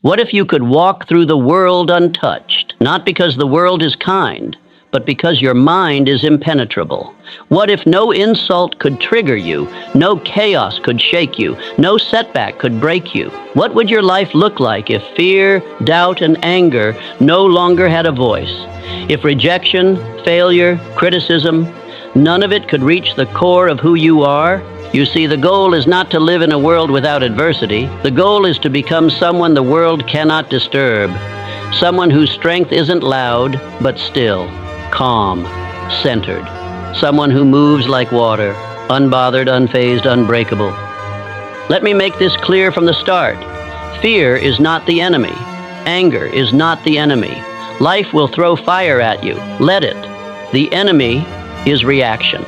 What if you could walk through the world untouched, not because the world is kind, but because your mind is impenetrable? What if no insult could trigger you, no chaos could shake you, no setback could break you? What would your life look like if fear, doubt, and anger no longer had a voice? If rejection, failure, criticism, none of it could reach the core of who you are? You see, the goal is not to live in a world without adversity. The goal is to become someone the world cannot disturb. Someone whose strength isn't loud, but still, calm, centered. Someone who moves like water, unbothered, unfazed, unbreakable. Let me make this clear from the start. Fear is not the enemy. Anger is not the enemy. Life will throw fire at you. Let it. The enemy is reaction.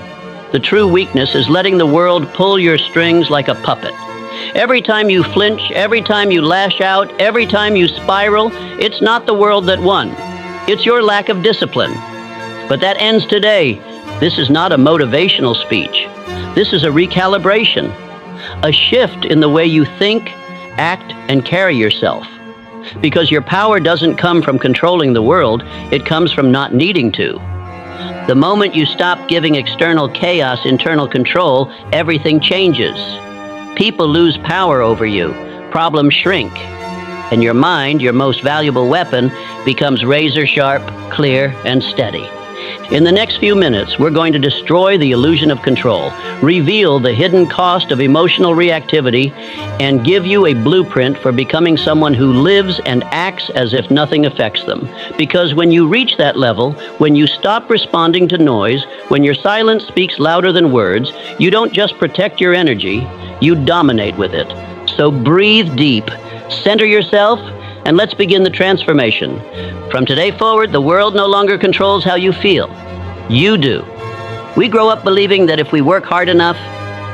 The true weakness is letting the world pull your strings like a puppet. Every time you flinch, every time you lash out, every time you spiral, it's not the world that won. It's your lack of discipline. But that ends today. This is not a motivational speech. This is a recalibration, a shift in the way you think, act, and carry yourself. Because your power doesn't come from controlling the world, it comes from not needing to. The moment you stop giving external chaos internal control, everything changes. People lose power over you, problems shrink, and your mind, your most valuable weapon, becomes razor sharp, clear, and steady. In the next few minutes, we're going to destroy the illusion of control, reveal the hidden cost of emotional reactivity, and give you a blueprint for becoming someone who lives and acts as if nothing affects them. Because when you reach that level, when you stop responding to noise, when your silence speaks louder than words, you don't just protect your energy, you dominate with it. So breathe deep, center yourself, and let's begin the transformation. From today forward, the world no longer controls how you feel. You do. We grow up believing that if we work hard enough,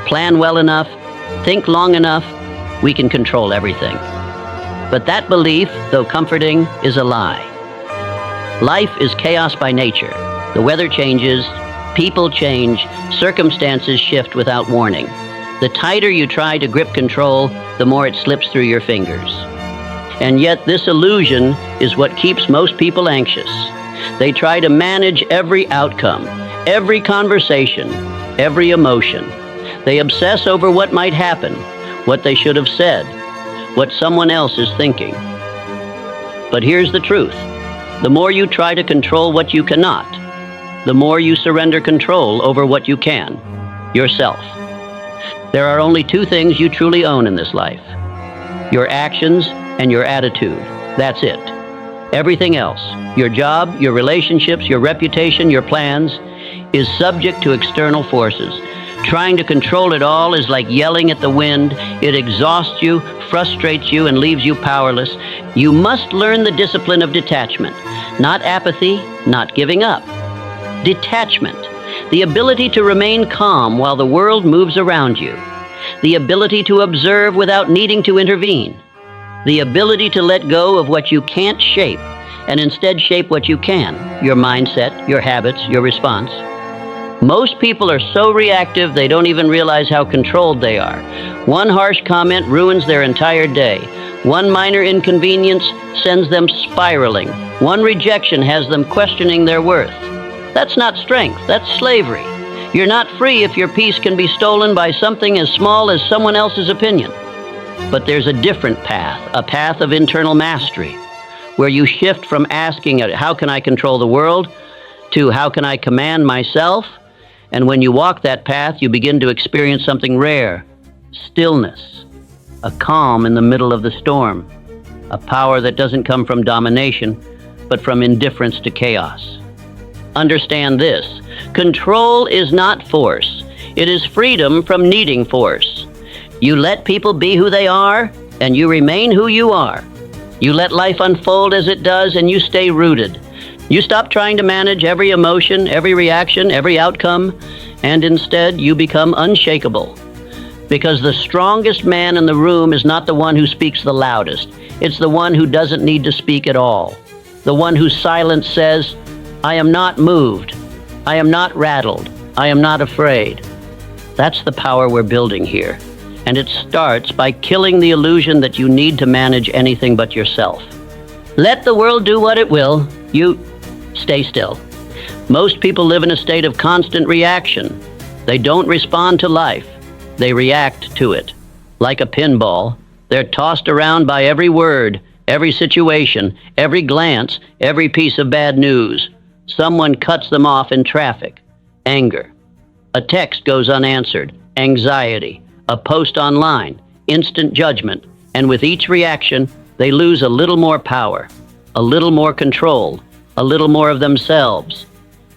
plan well enough, think long enough, we can control everything. But that belief, though comforting, is a lie. Life is chaos by nature. The weather changes, people change, circumstances shift without warning. The tighter you try to grip control, the more it slips through your fingers. And yet this illusion is what keeps most people anxious. They try to manage every outcome, every conversation, every emotion. They obsess over what might happen, what they should have said, what someone else is thinking. But here's the truth. The more you try to control what you cannot, the more you surrender control over what you can, yourself. There are only two things you truly own in this life: your actions and your attitude. That's it. Everything else, your job, your relationships, your reputation, your plans, is subject to external forces. Trying to control it all is like yelling at the wind. It exhausts you, frustrates you, and leaves you powerless. You must learn the discipline of detachment. Not apathy, not giving up. Detachment. The ability to remain calm while the world moves around you. The ability to observe without needing to intervene. The ability to let go of what you can't shape and instead shape what you can, your mindset, your habits, your response. Most people are so reactive they don't even realize how controlled they are. One harsh comment ruins their entire day. One minor inconvenience sends them spiraling. One rejection has them questioning their worth. That's not strength, that's slavery. You're not free if your peace can be stolen by something as small as someone else's opinion. But there's a different path, a path of internal mastery, where you shift from asking, how can I control the world, to how can I command myself? And when you walk that path, you begin to experience something rare: stillness, a calm in the middle of the storm, a power that doesn't come from domination, but from indifference to chaos. Understand this: control is not force. It is freedom from needing force. You let people be who they are, and you remain who you are. You let life unfold as it does, and you stay rooted. You stop trying to manage every emotion, every reaction, every outcome, and instead you become unshakable. Because the strongest man in the room is not the one who speaks the loudest. It's the one who doesn't need to speak at all. The one whose silence says, I am not moved. I am not rattled. I am not afraid. That's the power we're building here. And it starts by killing the illusion that you need to manage anything but yourself. Let the world do what it will. You stay still. Most people live in a state of constant reaction. They don't respond to life. They react to it. Like a pinball, they're tossed around by every word, every situation, every glance, every piece of bad news. Someone cuts them off in traffic. Anger. A text goes unanswered. Anxiety. A post online. Instant judgment. And with each reaction, they lose a little more power, a little more control, a little more of themselves.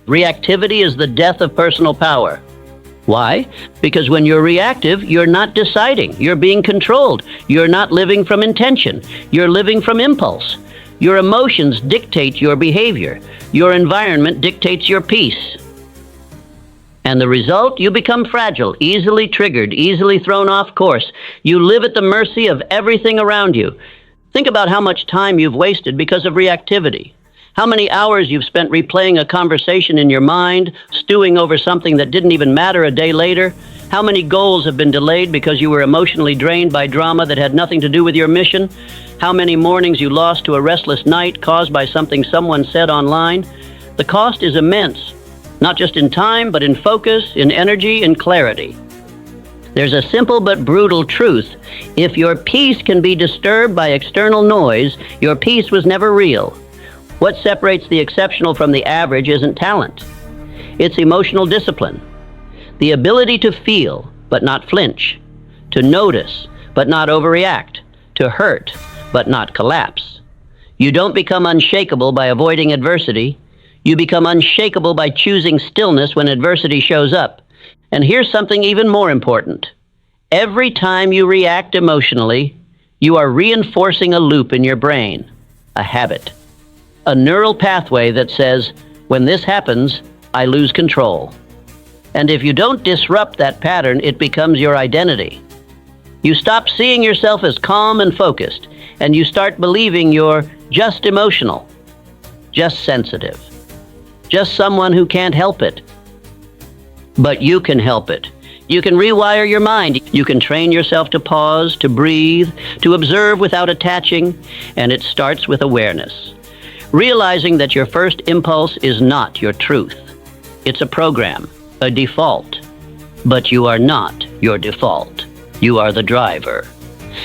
Reactivity is the death of personal power. Why? Because when you're reactive, you're not deciding. You're being controlled. You're not living from intention. You're living from impulse. Your emotions dictate your behavior. Your environment dictates your peace. And the result, you become fragile, easily triggered, easily thrown off course. You live at the mercy of everything around you. Think about how much time you've wasted because of reactivity. How many hours you've spent replaying a conversation in your mind, stewing over something that didn't even matter a day later. How many goals have been delayed because you were emotionally drained by drama that had nothing to do with your mission? How many mornings you lost to a restless night caused by something someone said online? The cost is immense, not just in time, but in focus, in energy, in clarity. There's a simple but brutal truth. If your peace can be disturbed by external noise, your peace was never real. What separates the exceptional from the average isn't talent. It's emotional discipline. The ability to feel, but not flinch. To notice, but not overreact. To hurt, but not collapse. You don't become unshakable by avoiding adversity. You become unshakable by choosing stillness when adversity shows up. And here's something even more important. Every time you react emotionally, you are reinforcing a loop in your brain, a habit. A neural pathway that says, when this happens, I lose control. And if you don't disrupt that pattern, it becomes your identity. You stop seeing yourself as calm and focused, and you start believing you're just emotional, just sensitive, just someone who can't help it. But you can help it. You can rewire your mind. You can train yourself to pause, to breathe, to observe without attaching, and it starts with awareness. Realizing that your first impulse is not your truth. It's a program, a default. But you are not your default. You are the driver.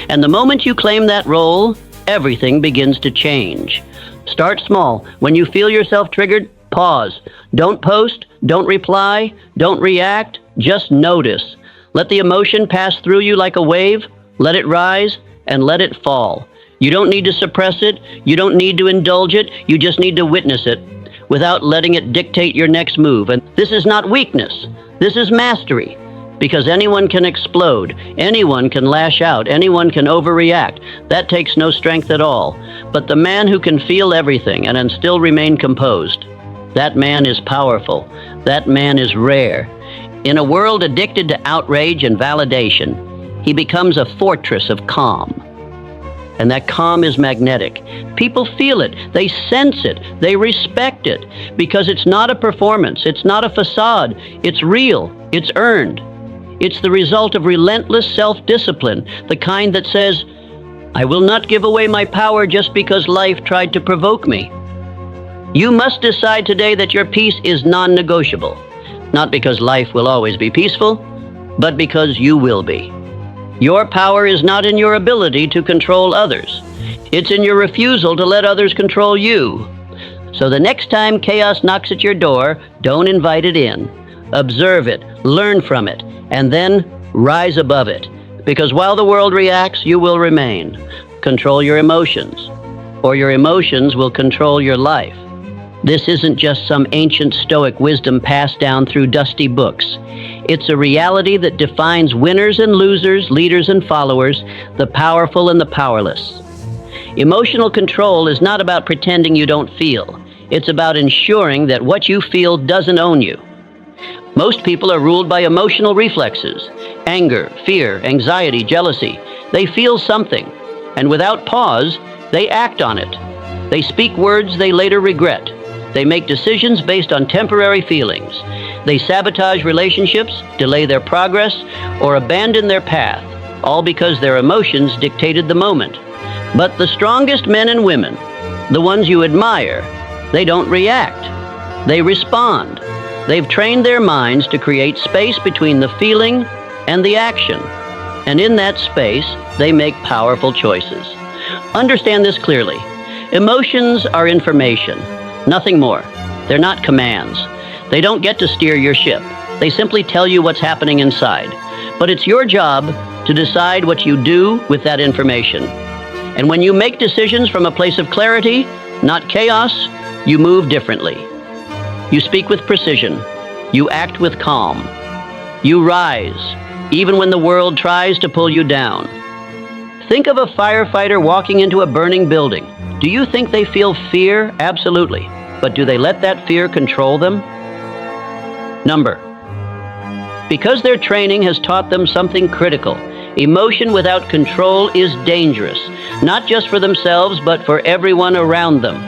And the moment you claim that role, everything begins to change. Start small. When you feel yourself triggered, pause. Don't post, don't reply, don't react, just notice. Let the emotion pass through you like a wave, let it rise, and let it fall. You don't need to suppress it, you don't need to indulge it, you just need to witness it without letting it dictate your next move. And this is not weakness, this is mastery. Because anyone can explode, anyone can lash out, anyone can overreact. That takes no strength at all. But the man who can feel everything and then still remain composed, that man is powerful. That man is rare. In a world addicted to outrage and validation, he becomes a fortress of calm. And that calm is magnetic. People feel it, they sense it, they respect it, because it's not a performance, it's not a facade, it's real, it's earned. It's the result of relentless self-discipline, the kind that says, I will not give away my power just because life tried to provoke me. You must decide today that your peace is non-negotiable, not because life will always be peaceful, but because you will be. Your power is not in your ability to control others. It's in your refusal to let others control you. So the next time chaos knocks at your door, don't invite it in. Observe it, learn from it, and then rise above it. Because while the world reacts, you will remain. Control your emotions, or your emotions will control your life. This isn't just some ancient Stoic wisdom passed down through dusty books. It's a reality that defines winners and losers, leaders and followers, the powerful and the powerless. Emotional control is not about pretending you don't feel. It's about ensuring that what you feel doesn't own you. Most people are ruled by emotional reflexes: anger, fear, anxiety, jealousy. They feel something, and without pause, they act on it. They speak words they later regret. They make decisions based on temporary feelings. They sabotage relationships, delay their progress, or abandon their path. all because their emotions dictated the moment. But the strongest men and women, the ones you admire, they don't react. They respond. They've trained their minds to create space between the feeling and the action. And in that space, they make powerful choices. Understand this clearly. Emotions are information, nothing more. They're not commands. They don't get to steer your ship. They simply tell you what's happening inside. But it's your job to decide what you do with that information. And when you make decisions from a place of clarity, not chaos, you move differently. You speak with precision. You act with calm. You rise, even when the world tries to pull you down. Think of a firefighter walking into a burning building. Do you think they feel fear? Absolutely. But do they let that fear control them? Number. Because their training has taught them something critical. Emotion without control is dangerous, not just for themselves, but for everyone around them.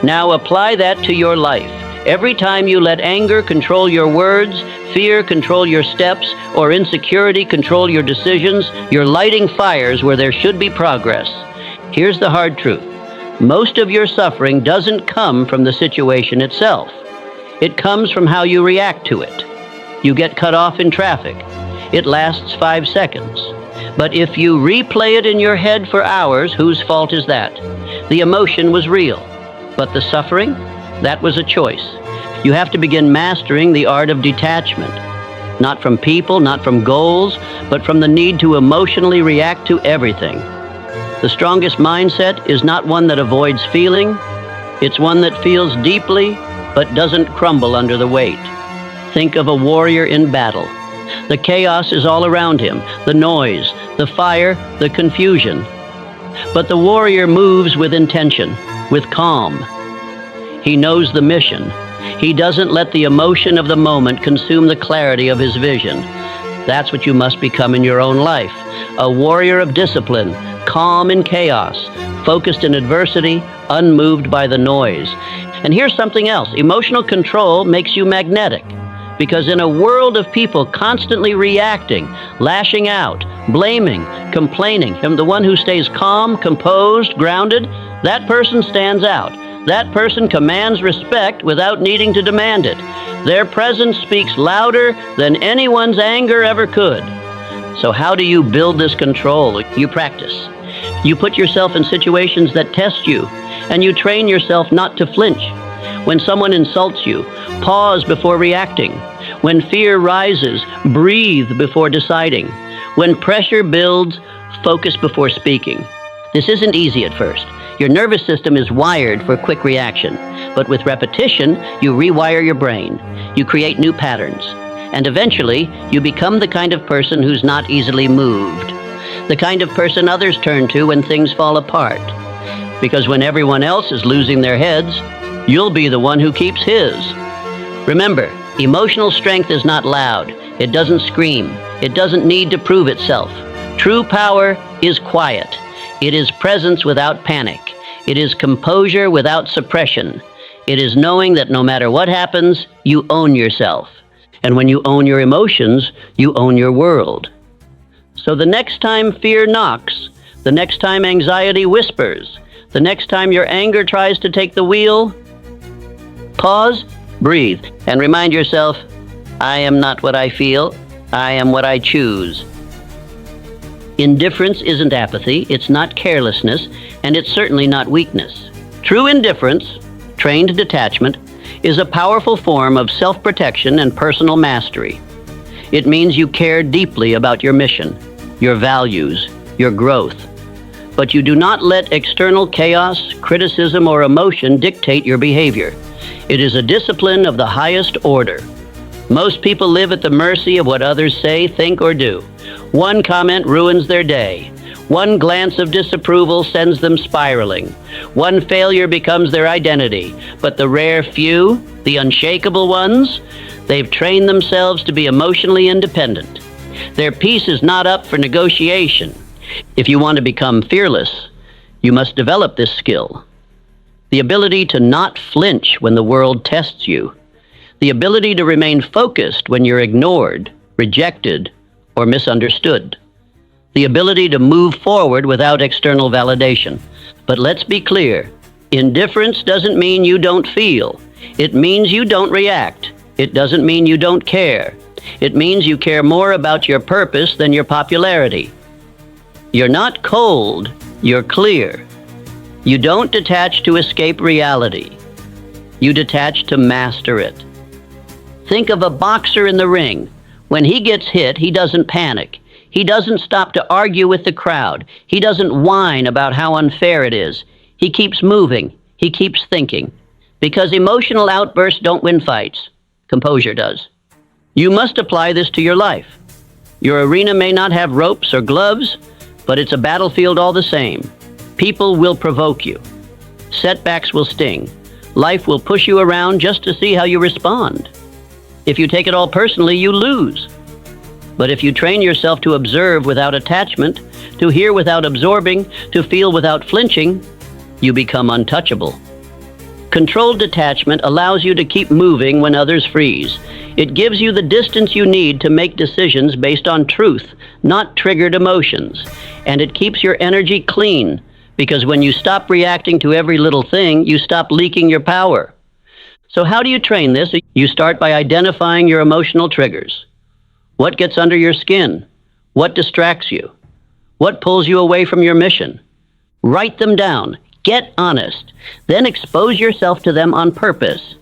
Now apply that to your life. Every time you let anger control your words, fear control your steps, or insecurity control your decisions, you're lighting fires where there should be progress. Here's the hard truth. Most of your suffering doesn't come from the situation itself. It comes from how you react to it. You get cut off in traffic. It lasts 5 seconds. But if you replay it in your head for hours, whose fault is that? The emotion was real. But the suffering? That was a choice. You have to begin mastering the art of detachment. Not from people, not from goals, but from the need to emotionally react to everything. The strongest mindset is not one that avoids feeling. It's one that feels deeply, but doesn't crumble under the weight. Think of a warrior in battle. The chaos is all around him, the noise, the fire, the confusion. But the warrior moves with intention, with calm. He knows the mission. He doesn't let the emotion of the moment consume the clarity of his vision. That's what you must become in your own life. A warrior of discipline, calm in chaos, focused in adversity, unmoved by the noise. And here's something else. Emotional control makes you magnetic. Because in a world of people constantly reacting, lashing out, blaming, complaining, the one who stays calm, composed, grounded, that person stands out. That person commands respect without needing to demand it. Their presence speaks louder than anyone's anger ever could. So how do you build this control? You practice. You put yourself in situations that test you, and you train yourself not to flinch. When someone insults you, pause before reacting. When fear rises, breathe before deciding. When pressure builds, focus before speaking. This isn't easy at first. Your nervous system is wired for quick reaction, but with repetition, you rewire your brain. You create new patterns, and eventually, you become the kind of person who's not easily moved, the kind of person others turn to when things fall apart. Because when everyone else is losing their heads, you'll be the one who keeps his. Remember, emotional strength is not loud. It doesn't scream. It doesn't need to prove itself. True power is quiet. It is presence without panic. It is composure without suppression. It is knowing that no matter what happens, you own yourself. And when you own your emotions, you own your world. So the next time fear knocks, the next time anxiety whispers, the next time your anger tries to take the wheel, pause, breathe, and remind yourself, I am not what I feel, I am what I choose. Indifference isn't apathy, it's not carelessness, and it's certainly not weakness. True indifference, trained detachment, is a powerful form of self-protection and personal mastery. It means you care deeply about your mission, your values, your growth. But you do not let external chaos, criticism, or emotion dictate your behavior. It is a discipline of the highest order. Most people live at the mercy of what others say, think, or do. One comment ruins their day. One glance of disapproval sends them spiraling. One failure becomes their identity. But the rare few, the unshakable ones, they've trained themselves to be emotionally independent. Their peace is not up for negotiation. If you want to become fearless, you must develop this skill. The ability to not flinch when the world tests you. The ability to remain focused when you're ignored, rejected, or misunderstood. the ability to move forward without external validation. But let's be clear, indifference doesn't mean you don't feel. It means you don't react. It doesn't mean you don't care. It means you care more about your purpose than your popularity. You're not cold, you're clear. You don't detach to escape reality. You detach to master it. Think of a boxer in the ring. When he gets hit, he doesn't panic. He doesn't stop to argue with the crowd. He doesn't whine about how unfair it is. He keeps moving. He keeps thinking. Because emotional outbursts don't win fights. Composure does. You must apply this to your life. Your arena may not have ropes or gloves, but it's a battlefield all the same. People will provoke you. Setbacks will sting. Life will push you around just to see how you respond. If you take it all personally, you lose. But if you train yourself to observe without attachment, to hear without absorbing, to feel without flinching, you become untouchable. Controlled detachment allows you to keep moving when others freeze. It gives you the distance you need to make decisions based on truth, not triggered emotions. And it keeps your energy clean, because when you stop reacting to every little thing, you stop leaking your power. So how do you train this? You start by identifying your emotional triggers. What gets under your skin? What distracts you? What pulls you away from your mission? Write them down. Get honest. Then expose yourself to them on purpose.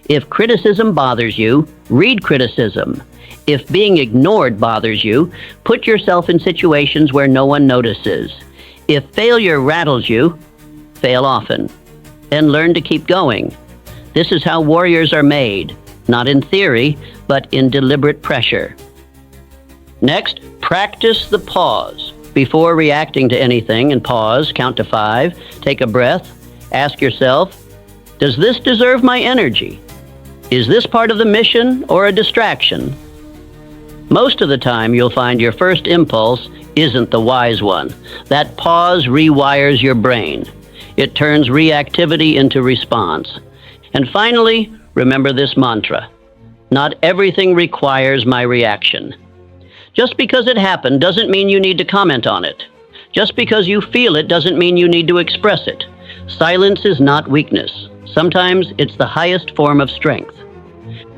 If criticism bothers you, read criticism. If being ignored bothers you, put yourself in situations where no one notices. If failure rattles you, fail often. Then learn to keep going. This is how warriors are made, not in theory, but in deliberate pressure. Next, practice the pause. Before reacting to anything, and pause, count to 5, take a breath, ask yourself, does this deserve my energy? Is this part of the mission or a distraction? Most of the time, you'll find your first impulse isn't the wise one. That pause rewires your brain. It turns reactivity into response. And finally, remember this mantra. Not everything requires my reaction. Just because it happened doesn't mean you need to comment on it. Just because you feel it doesn't mean you need to express it. Silence is not weakness. Sometimes it's the highest form of strength.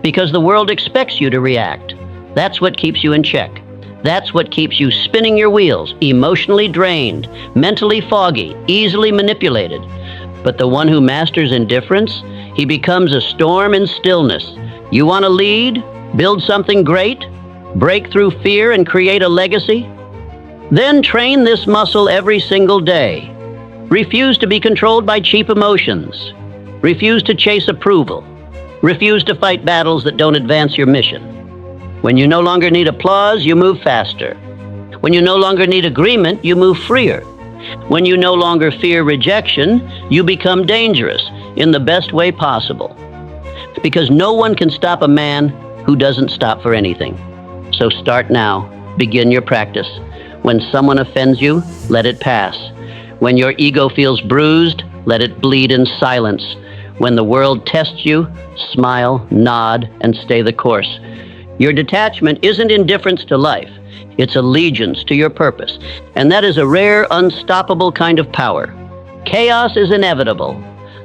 Because the world expects you to react. That's what keeps you in check. That's what keeps you spinning your wheels, emotionally drained, mentally foggy, easily manipulated. But the one who masters indifference, he becomes a storm in stillness. You want to lead, build something great, break through fear and create a legacy? Then train this muscle every single day. Refuse to be controlled by cheap emotions. Refuse to chase approval. Refuse to fight battles that don't advance your mission. When you no longer need applause, you move faster. When you no longer need agreement, you move freer. When you no longer fear rejection, you become dangerous in the best way possible. Because no one can stop a man who doesn't stop for anything. So start now. Begin your practice. When someone offends you, let it pass. When your ego feels bruised, let it bleed in silence. When the world tests you, smile, nod, and stay the course. Your detachment isn't indifference to life. It's allegiance to your purpose. And that is a rare, unstoppable kind of power. Chaos is inevitable.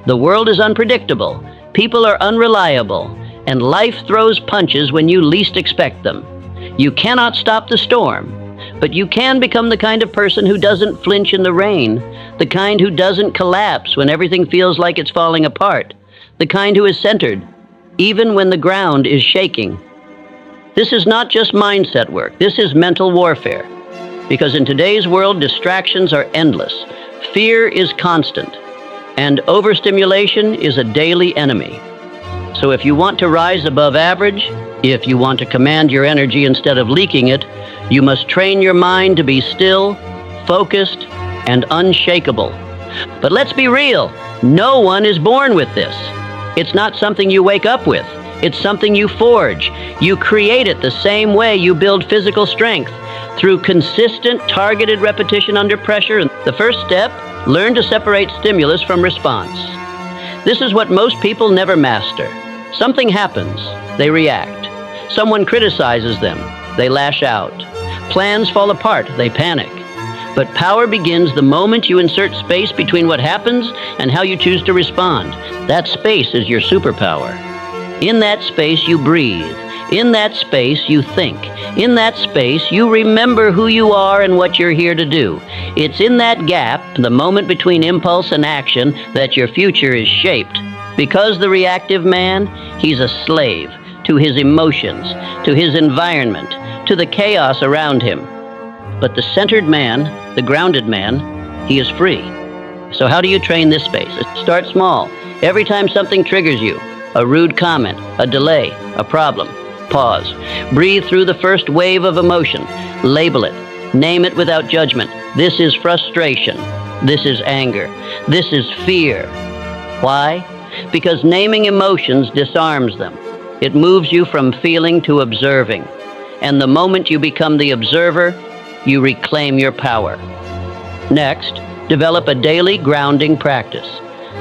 The world is unpredictable. People are unreliable. And life throws punches when you least expect them. You cannot stop the storm, but you can become the kind of person who doesn't flinch in the rain, the kind who doesn't collapse when everything feels like it's falling apart, the kind who is centered, even when the ground is shaking. This is not just mindset work. This is mental warfare. Because in today's world, distractions are endless. Fear is constant. And overstimulation is a daily enemy. So if you want to rise above average, if you want to command your energy instead of leaking it, you must train your mind to be still, focused, and unshakable. But let's be real, no one is born with this. It's not something you wake up with. It's something you forge. You create it the same way you build physical strength, through consistent, targeted repetition under pressure. The first step, learn to separate stimulus from response. This is what most people never master. Something happens, they react. Someone criticizes them, they lash out. Plans fall apart, they panic. But power begins the moment you insert space between what happens and how you choose to respond. That space is your superpower. In that space, you breathe. In that space, you think. In that space, you remember who you are and what you're here to do. It's in that gap, the moment between impulse and action, that your future is shaped. Because the reactive man, he's a slave to his emotions, to his environment, to the chaos around him. But the centered man, the grounded man, he is free. So how do you train this space? Start small. Every time something triggers you, a rude comment, a delay, a problem, pause. Breathe through the first wave of emotion. Label it. Name it without judgment. This is frustration. This is anger. This is fear. Why? Because naming emotions disarms them. It moves you from feeling to observing. And the moment you become the observer, you reclaim your power. Next, develop a daily grounding practice.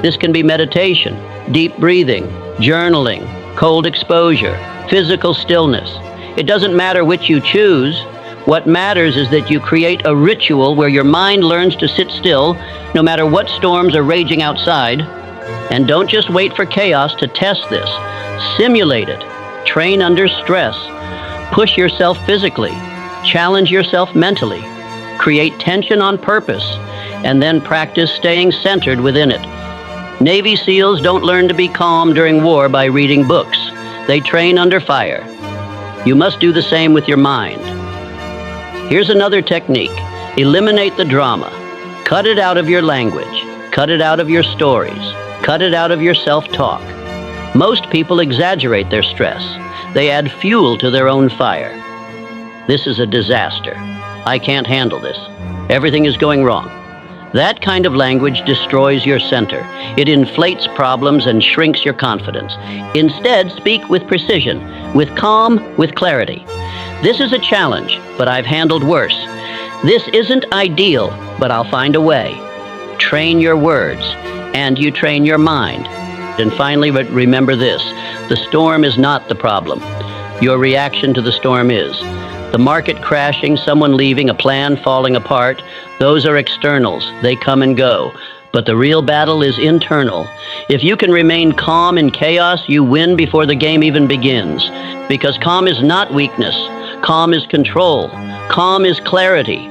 This can be meditation, deep breathing, journaling, cold exposure, physical stillness. It doesn't matter which you choose. What matters is that you create a ritual where your mind learns to sit still no matter what storms are raging outside. And don't just wait for chaos to test this. Simulate it. Train under stress. Push yourself physically. Challenge yourself mentally. Create tension on purpose, and then practice staying centered within it. Navy SEALs don't learn to be calm during war by reading books. They train under fire. You must do the same with your mind. Here's another technique. Eliminate the drama. Cut it out of your language. Cut it out of your stories. Cut it out of your self-talk. Most people exaggerate their stress. They add fuel to their own fire. This is a disaster. I can't handle this. Everything is going wrong. That kind of language destroys your center. It inflates problems and shrinks your confidence. Instead, speak with precision, with calm, with clarity. This is a challenge, but I've handled worse. This isn't ideal, but I'll find a way. Train your words, and you train your mind. And finally, remember this. The storm is not the problem. Your reaction to the storm is. The market crashing, someone leaving, a plan falling apart, those are externals. They come and go. But the real battle is internal. If you can remain calm in chaos, you win before the game even begins. Because calm is not weakness. Calm is control. Calm is clarity.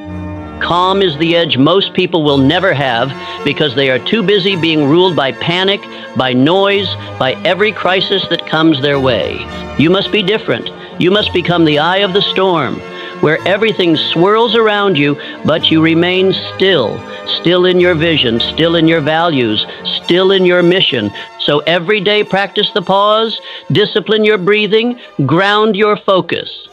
Calm is the edge most people will never have because they are too busy being ruled by panic, by noise, by every crisis that comes their way. You must be different. You must become the eye of the storm, where everything swirls around you, but you remain still, still in your vision, still in your values, still in your mission. So every day practice the pause, discipline your breathing, ground your focus.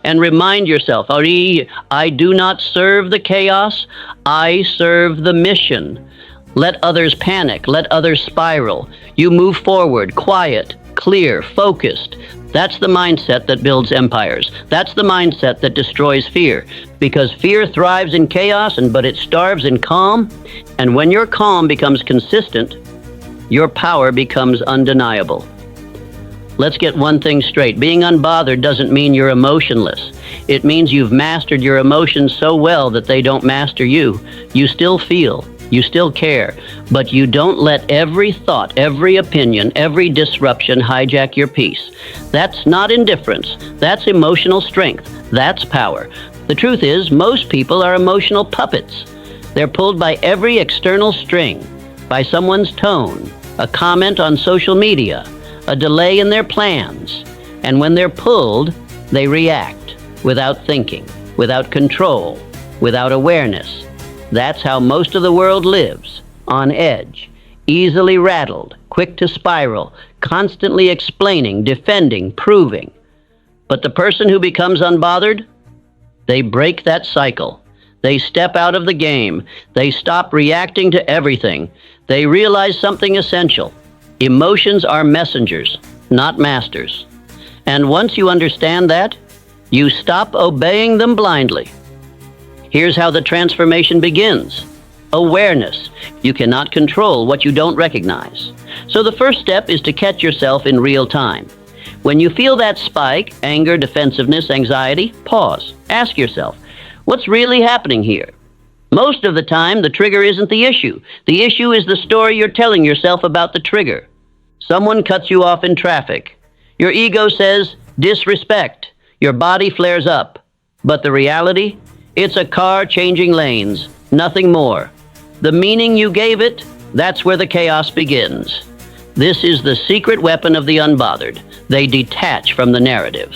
And remind yourself, Ari, I do not serve the chaos, I serve the mission. Let others panic, let others spiral. You move forward, quiet, clear, focused. That's the mindset that builds empires. That's the mindset that destroys fear. Because fear thrives in chaos, but it starves in calm. And when your calm becomes consistent, your power becomes undeniable. Let's get one thing straight. Being unbothered doesn't mean you're emotionless. It means you've mastered your emotions so well that they don't master you. You still feel, you still care, but you don't let every thought, every opinion, every disruption hijack your peace. That's not indifference. That's emotional strength. That's power. The truth is, most people are emotional puppets. They're pulled by every external string, by someone's tone, a comment on social media, a delay in their plans. And when they're pulled, they react without thinking, without control, without awareness. That's how most of the world lives, on edge, easily rattled, quick to spiral, constantly explaining, defending, proving. But the person who becomes unbothered, they break that cycle. They step out of the game. They stop reacting to everything. They realize something essential. Emotions are messengers, not masters. And once you understand that, you stop obeying them blindly. Here's how the transformation begins. Awareness. You cannot control what you don't recognize. So the first step is to catch yourself in real time. When you feel that spike, anger, defensiveness, anxiety, pause. Ask yourself, what's really happening here? Most of the time, the trigger isn't the issue. The issue is the story you're telling yourself about the trigger. Someone cuts you off in traffic. Your ego says, disrespect. Your body flares up. But the reality? It's a car changing lanes, nothing more. The meaning you gave it, that's where the chaos begins. This is the secret weapon of the unbothered. They detach from the narrative.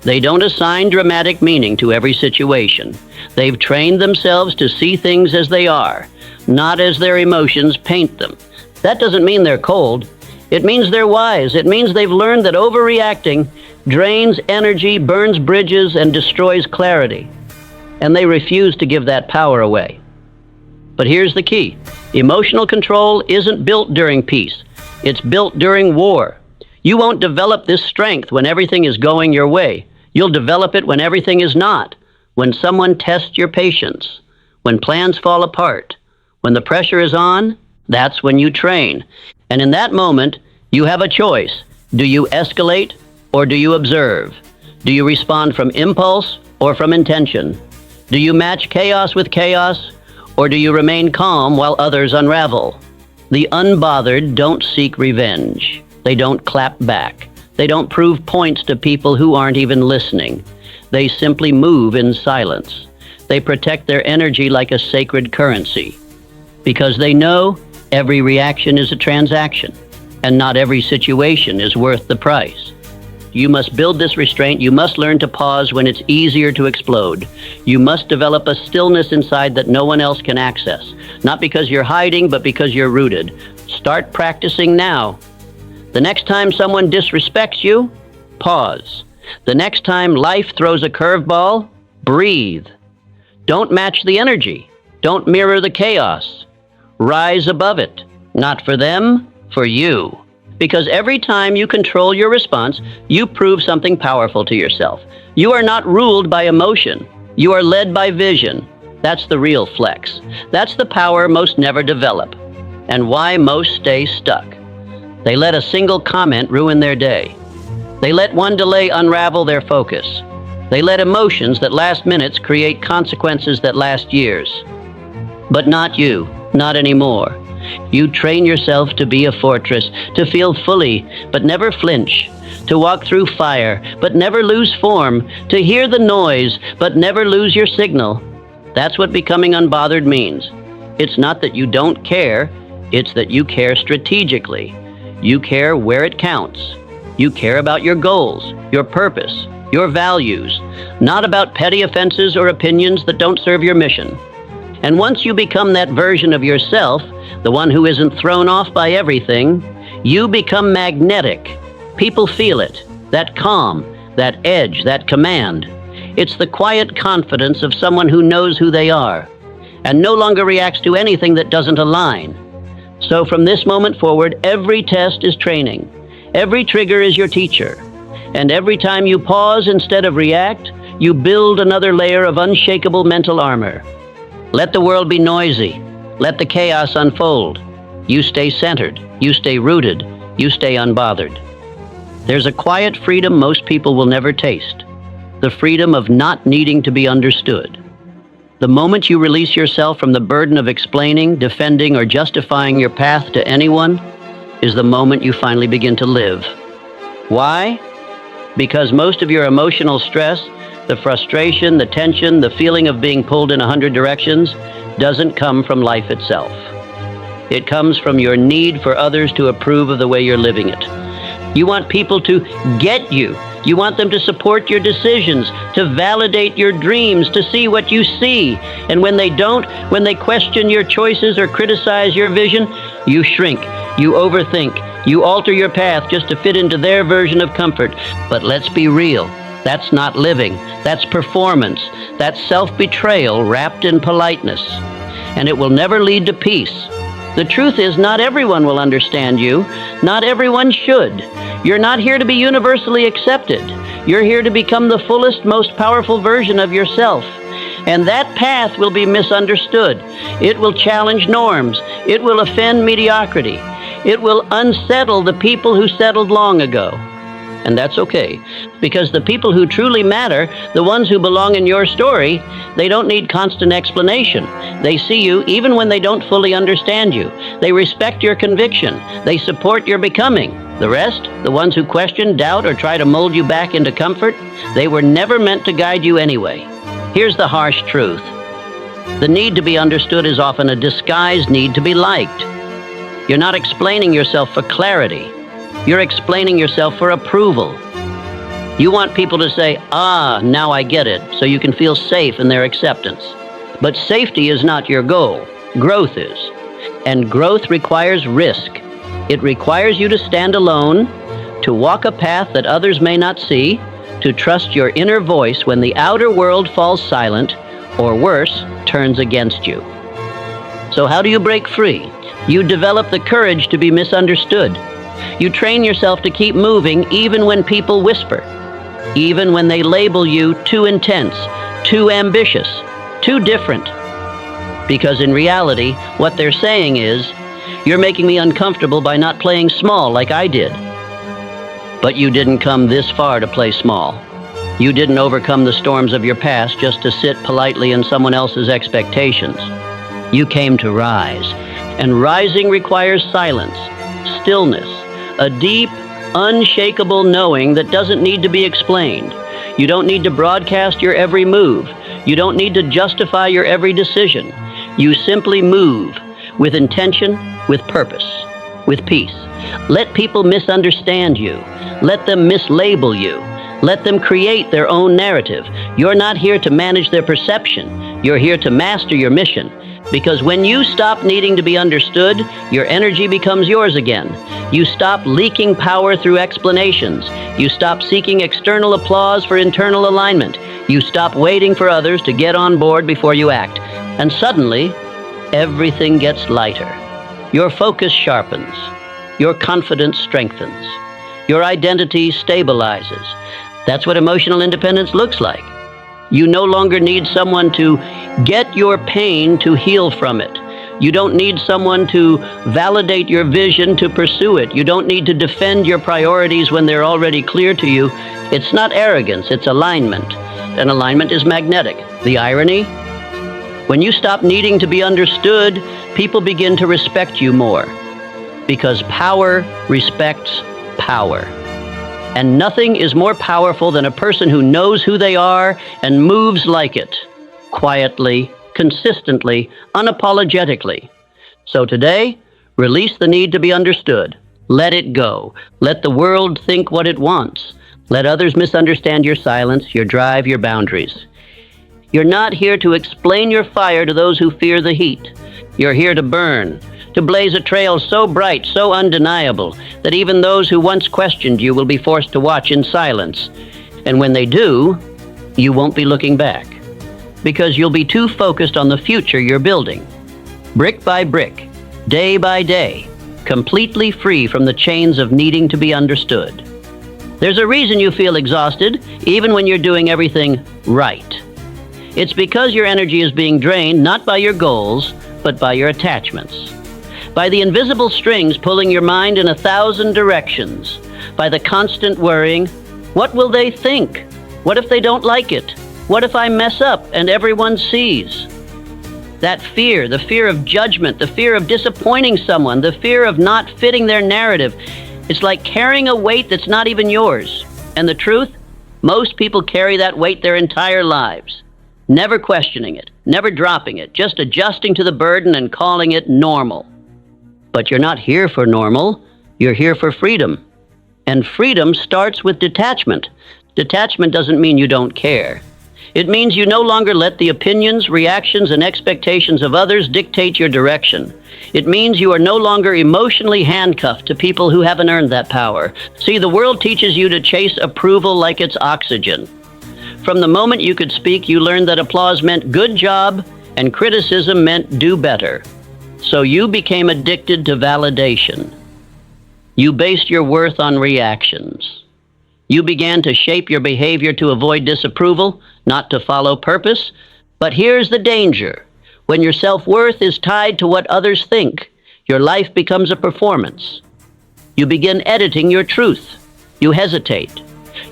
They don't assign dramatic meaning to every situation. They've trained themselves to see things as they are, not as their emotions paint them. That doesn't mean they're cold. It means they're wise. It means they've learned that overreacting drains energy, burns bridges, and destroys clarity. And they refuse to give that power away. But here's the key. Emotional control isn't built during peace. It's built during war. You won't develop this strength when everything is going your way. You'll develop it when everything is not. When someone tests your patience. When plans fall apart. When the pressure is on, that's when you train. And in that moment, you have a choice. Do you escalate or do you observe? Do you respond from impulse or from intention? Do you match chaos with chaos or do you remain calm while others unravel? The unbothered don't seek revenge. They don't clap back. They don't prove points to people who aren't even listening. They simply move in silence. They protect their energy like a sacred currency. Because they know every reaction is a transaction, and not every situation is worth the price. You must build this restraint. You must learn to pause when it's easier to explode. You must develop a stillness inside that no one else can access. Not because you're hiding, but because you're rooted. Start practicing now. The next time someone disrespects you, pause. The next time life throws a curveball, breathe. Don't match the energy. Don't mirror the chaos. Rise above it. Not for them, for you. Because every time you control your response, you prove something powerful to yourself. You are not ruled by emotion. You are led by vision. That's the real flex. That's the power most never develop. And why most stay stuck. They let a single comment ruin their day. They let one delay unravel their focus. They let emotions that last minutes create consequences that last years. But not you, not anymore. You train yourself to be a fortress, to feel fully, but never flinch, to walk through fire, but never lose form, to hear the noise, but never lose your signal. That's what becoming unbothered means. It's not that you don't care, it's that you care strategically. You care where it counts. You care about your goals, your purpose, your values, not about petty offenses or opinions that don't serve your mission. And once you become that version of yourself, the one who isn't thrown off by everything, you become magnetic. People feel it, that calm, that edge, that command. It's the quiet confidence of someone who knows who they are and no longer reacts to anything that doesn't align. So from this moment forward, every test is training. Every trigger is your teacher. And every time you pause instead of react, you build another layer of unshakable mental armor. Let the world be noisy. Let the chaos unfold. You stay centered. You stay rooted. You stay unbothered. There's a quiet freedom most people will never taste. The freedom of not needing to be understood. The moment you release yourself from the burden of explaining, defending, or justifying your path to anyone is the moment you finally begin to live. Why? Because most of your emotional stress, the frustration, the tension, the feeling of being pulled in 100 directions, doesn't come from life itself. It comes from your need for others to approve of the way you're living it. You want people to get you. You want them to support your decisions, to validate your dreams, to see what you see. And when they don't, when they question your choices or criticize your vision, you shrink, you overthink, you alter your path just to fit into their version of comfort. But let's be real. That's not living. That's performance. That's self-betrayal wrapped in politeness. And it will never lead to peace. The truth is, not everyone will understand you. Not everyone should. You're not here to be universally accepted. You're here to become the fullest, most powerful version of yourself. And that path will be misunderstood. It will challenge norms. It will offend mediocrity. It will unsettle the people who settled long ago. And that's okay, because the people who truly matter, the ones who belong in your story, they don't need constant explanation. They see you even when they don't fully understand you. They respect your conviction. They support your becoming. The rest, the ones who question, doubt, or try to mold you back into comfort, they were never meant to guide you anyway. Here's the harsh truth. The need to be understood is often a disguised need to be liked. You're not explaining yourself for clarity. You're explaining yourself for approval. You want people to say, "Ah, now I get it," so you can feel safe in their acceptance. But safety is not your goal. Growth is. And growth requires risk. It requires you to stand alone, to walk a path that others may not see, to trust your inner voice when the outer world falls silent, or worse, turns against you. So how do you break free? You develop the courage to be misunderstood. You train yourself to keep moving even when people whisper, even when they label you too intense, too ambitious, too different. Because in reality, what they're saying is, "You're making me uncomfortable by not playing small like I did." But you didn't come this far to play small. You didn't overcome the storms of your past just to sit politely in someone else's expectations. You came to rise, and rising requires silence, stillness, a deep, unshakable knowing that doesn't need to be explained. You don't need to broadcast your every move. You don't need to justify your every decision. You simply move with intention, with purpose, with peace. Let people misunderstand you. Let them mislabel you. Let them create their own narrative. You're not here to manage their perception. You're here to master your mission. Because when you stop needing to be understood, your energy becomes yours again. You stop leaking power through explanations. You stop seeking external applause for internal alignment. You stop waiting for others to get on board before you act. And suddenly, everything gets lighter. Your focus sharpens. Your confidence strengthens. Your identity stabilizes. That's what emotional independence looks like. You no longer need someone to get your pain to heal from it. You don't need someone to validate your vision to pursue it. You don't need to defend your priorities when they're already clear to you. It's not arrogance, it's alignment. And alignment is magnetic. The irony? When you stop needing to be understood, people begin to respect you more. Because power respects power. And nothing is more powerful than a person who knows who they are and moves like it, quietly, consistently, unapologetically. So today, release the need to be understood. Let it go. Let the world think what it wants. Let others misunderstand your silence, your drive, your boundaries. You're not here to explain your fire to those who fear the heat. You're here to burn, to blaze a trail so bright, so undeniable, that even those who once questioned you will be forced to watch in silence. And when they do, you won't be looking back, because you'll be too focused on the future you're building. Brick by brick, day by day, completely free from the chains of needing to be understood. There's a reason you feel exhausted, even when you're doing everything right. It's because your energy is being drained not by your goals, but by your attachments. By the invisible strings pulling your mind in 1,000 directions. By the constant worrying, what will they think? What if they don't like it? What if I mess up and everyone sees? That fear, the fear of judgment, the fear of disappointing someone, the fear of not fitting their narrative, it's like carrying a weight that's not even yours. And the truth, most people carry that weight their entire lives. Never questioning it, never dropping it, just adjusting to the burden and calling it normal. But you're not here for normal, you're here for freedom. And freedom starts with detachment. Detachment doesn't mean you don't care. It means you no longer let the opinions, reactions, and expectations of others dictate your direction. It means you are no longer emotionally handcuffed to people who haven't earned that power. See, the world teaches you to chase approval like it's oxygen. From the moment you could speak, you learned that applause meant good job and criticism meant do better. So you became addicted to validation. You based your worth on reactions. You began to shape your behavior to avoid disapproval, not to follow purpose. But here's the danger. When your self-worth is tied to what others think, your life becomes a performance. You begin editing your truth. You hesitate.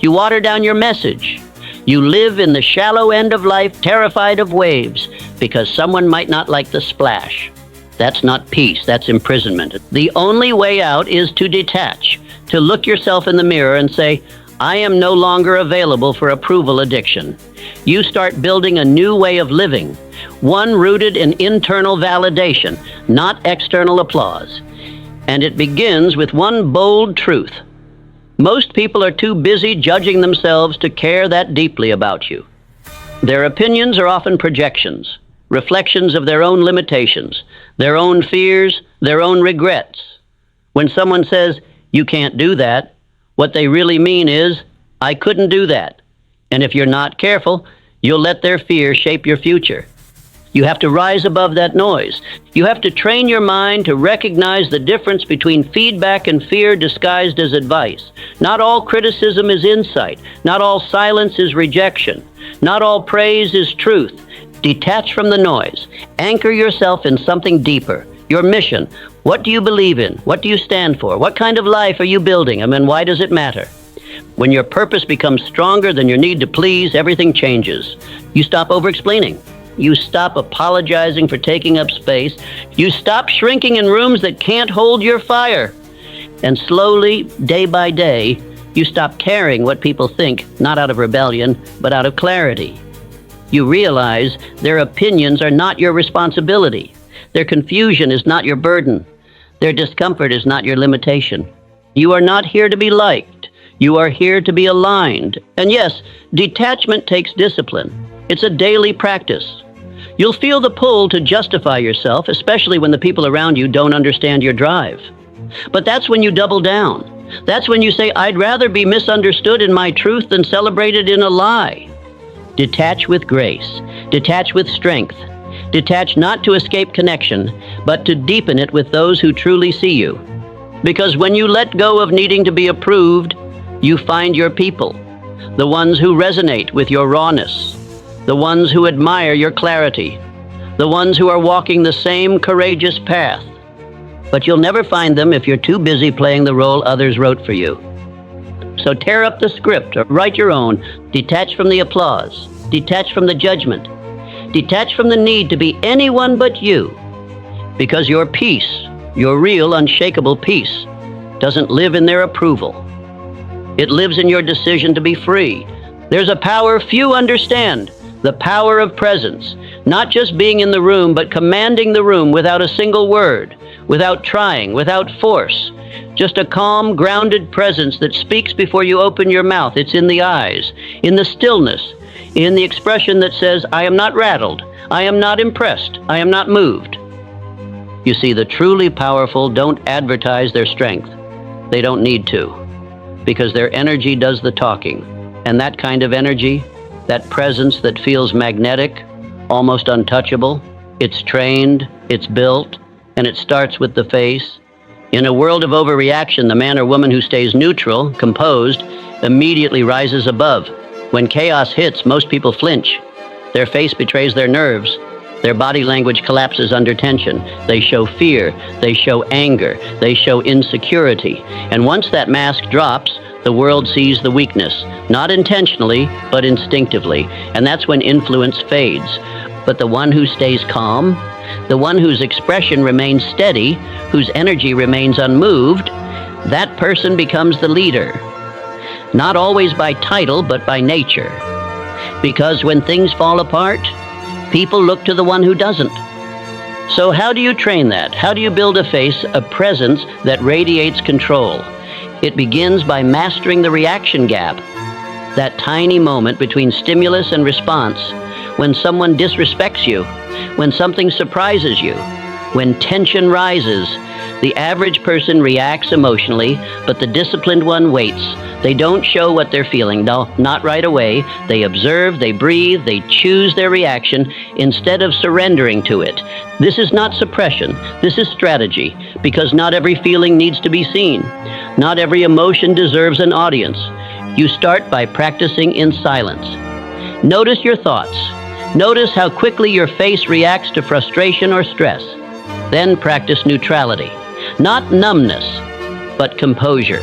You water down your message. You live in the shallow end of life, terrified of waves, because someone might not like the splash. That's not peace, that's imprisonment. The only way out is to detach, to look yourself in the mirror and say, I am no longer available for approval addiction. You start building a new way of living, one rooted in internal validation, not external applause. And it begins with one bold truth. Most people are too busy judging themselves to care that deeply about you. Their opinions are often projections, reflections of their own limitations, their own fears, their own regrets. When someone says, you can't do that, what they really mean is, I couldn't do that. And if you're not careful, you'll let their fear shape your future. You have to rise above that noise. You have to train your mind to recognize the difference between feedback and fear disguised as advice. Not all criticism is insight. Not all silence is rejection. Not all praise is truth. Detach from the noise. Anchor yourself in something deeper. Your mission. What do you believe in? What do you stand for? What kind of life are you building? And why does it matter? When your purpose becomes stronger than your need to please, everything changes. You stop over-explaining. You stop apologizing for taking up space. You stop shrinking in rooms that can't hold your fire. And slowly, day by day, you stop caring what people think, not out of rebellion, but out of clarity. You realize their opinions are not your responsibility. Their confusion is not your burden. Their discomfort is not your limitation. You are not here to be liked. You are here to be aligned. And yes, detachment takes discipline. It's a daily practice. You'll feel the pull to justify yourself, especially when the people around you don't understand your drive. But that's when you double down. That's when you say, I'd rather be misunderstood in my truth than celebrated in a lie. Detach with grace. Detach with strength. Detach not to escape connection, but to deepen it with those who truly see you. Because when you let go of needing to be approved, you find your people, the ones who resonate with your rawness, the ones who admire your clarity, the ones who are walking the same courageous path. But you'll never find them if you're too busy playing the role others wrote for you. So tear up the script or write your own. Detach from the applause. Detach from the judgment. Detach from the need to be anyone but you. Because your peace, your real unshakable peace, doesn't live in their approval. It lives in your decision to be free. There's a power few understand, the power of presence. Not just being in the room, but commanding the room without a single word, without trying, without force. Just a calm, grounded presence that speaks before you open your mouth. It's in the eyes, in the stillness, in the expression that says, I am not rattled, I am not impressed, I am not moved. You see, the truly powerful don't advertise their strength. They don't need to, because their energy does the talking. And that kind of energy, that presence that feels magnetic, almost untouchable, it's trained, it's built, and it starts with the face. In a world of overreaction, the man or woman who stays neutral, composed, immediately rises above. When chaos hits, most people flinch. Their face betrays their nerves. Their body language collapses under tension. They show fear. They show anger. They show insecurity. And once that mask drops, the world sees the weakness, not intentionally, but instinctively. And that's when influence fades. But the one who stays calm, the one whose expression remains steady, whose energy remains unmoved, that person becomes the leader. Not always by title, but by nature. Because when things fall apart, people look to the one who doesn't. So how do you train that? How do you build a face, a presence that radiates control? It begins by mastering the reaction gap, that tiny moment between stimulus and response, when someone disrespects you, when something surprises you, when tension rises. The average person reacts emotionally, but the disciplined one waits. They don't show what they're feeling, no, not right away. They observe, they breathe, they choose their reaction instead of surrendering to it. This is not suppression, this is strategy, because not every feeling needs to be seen. Not every emotion deserves an audience. You start by practicing in silence. Notice your thoughts. Notice how quickly your face reacts to frustration or stress. Then practice neutrality. Not numbness, but composure.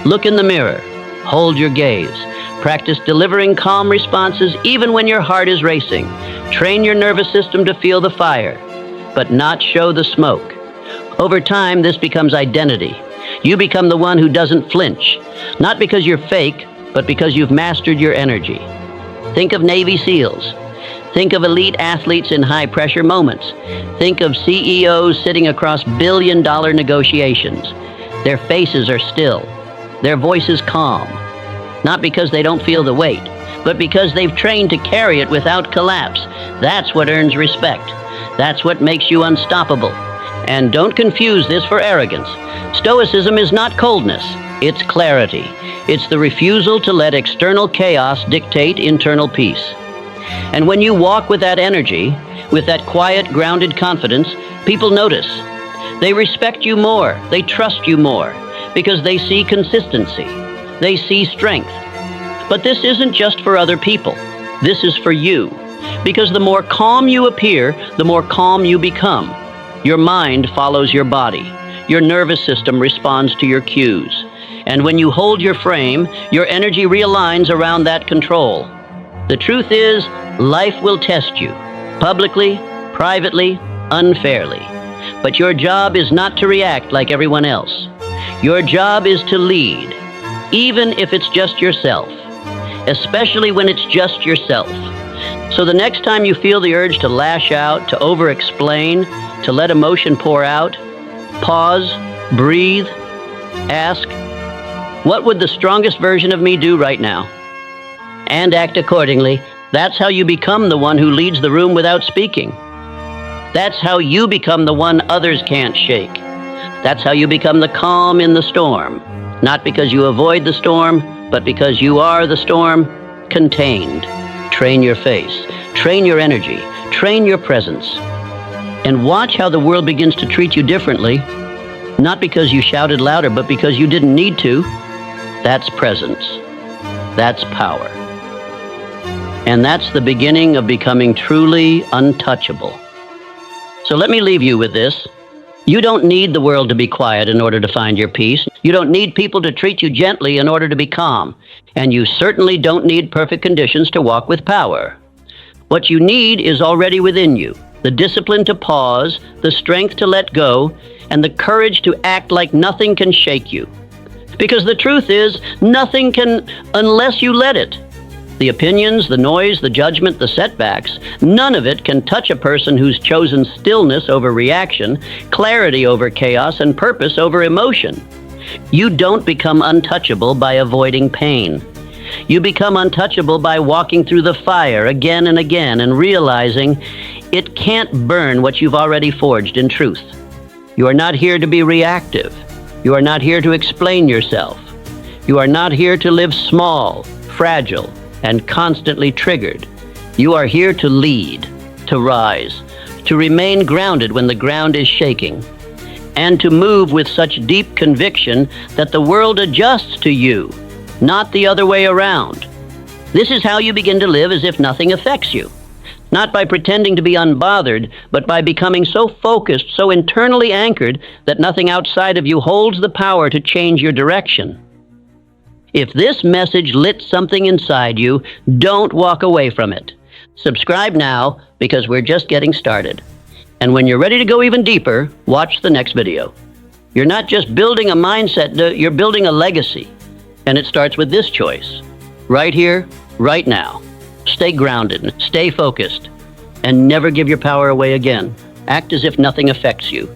Look in the mirror. Hold your gaze. Practice delivering calm responses even when your heart is racing. Train your nervous system to feel the fire, but not show the smoke. Over time, this becomes identity. You become the one who doesn't flinch, not because you're fake, but because you've mastered your energy. Think of Navy SEALs. Think of elite athletes in high-pressure moments. Think of CEOs sitting across billion-dollar negotiations. Their faces are still. Their voices calm. Not because they don't feel the weight, but because they've trained to carry it without collapse. That's what earns respect. That's what makes you unstoppable. And don't confuse this for arrogance. Stoicism is not coldness. It's clarity. It's the refusal to let external chaos dictate internal peace. And when you walk with that energy, with that quiet, grounded confidence, people notice. They respect you more. They trust you more because they see consistency. They see strength. But this isn't just for other people. This is for you. Because the more calm you appear, the more calm you become. Your mind follows your body. Your nervous system responds to your cues. And when you hold your frame, your energy realigns around that control. The truth is, life will test you, publicly, privately, unfairly. But your job is not to react like everyone else. Your job is to lead, even if it's just yourself, especially when it's just yourself. So the next time you feel the urge to lash out, to over-explain, to let emotion pour out, pause, breathe, ask, what would the strongest version of me do right now? And act accordingly. That's how you become the one who leads the room without speaking. That's how you become the one others can't shake. That's how you become the calm in the storm. Not because you avoid the storm, but because you are the storm, contained. Train your face. Train your energy. Train your presence. And watch how the world begins to treat you differently. Not because you shouted louder, but because you didn't need to. That's presence. That's power. And that's the beginning of becoming truly untouchable. So let me leave you with this. You don't need the world to be quiet in order to find your peace. You don't need people to treat you gently in order to be calm. And you certainly don't need perfect conditions to walk with power. What you need is already within you. The discipline to pause, the strength to let go, and the courage to act like nothing can shake you. Because the truth is, nothing can unless you let it. The opinions, the noise, the judgment, the setbacks, none of it can touch a person who's chosen stillness over reaction, clarity over chaos, and purpose over emotion. You don't become untouchable by avoiding pain. You become untouchable by walking through the fire again and again and realizing it can't burn what you've already forged in truth. You are not here to be reactive. You are not here to explain yourself. You are not here to live small, fragile, and constantly triggered. You are here to lead, to rise, to remain grounded when the ground is shaking, and to move with such deep conviction that the world adjusts to you, not the other way around. This is how you begin to live as if nothing affects you. Not by pretending to be unbothered, but by becoming so focused, so internally anchored, that nothing outside of you holds the power to change your direction. If this message lit something inside you, don't walk away from it. Subscribe now, because we're just getting started. And when you're ready to go even deeper, watch the next video. You're not just building a mindset, you're building a legacy. And it starts with this choice. Right here, right now. Stay grounded, stay focused, and never give your power away again. Act as if nothing affects you.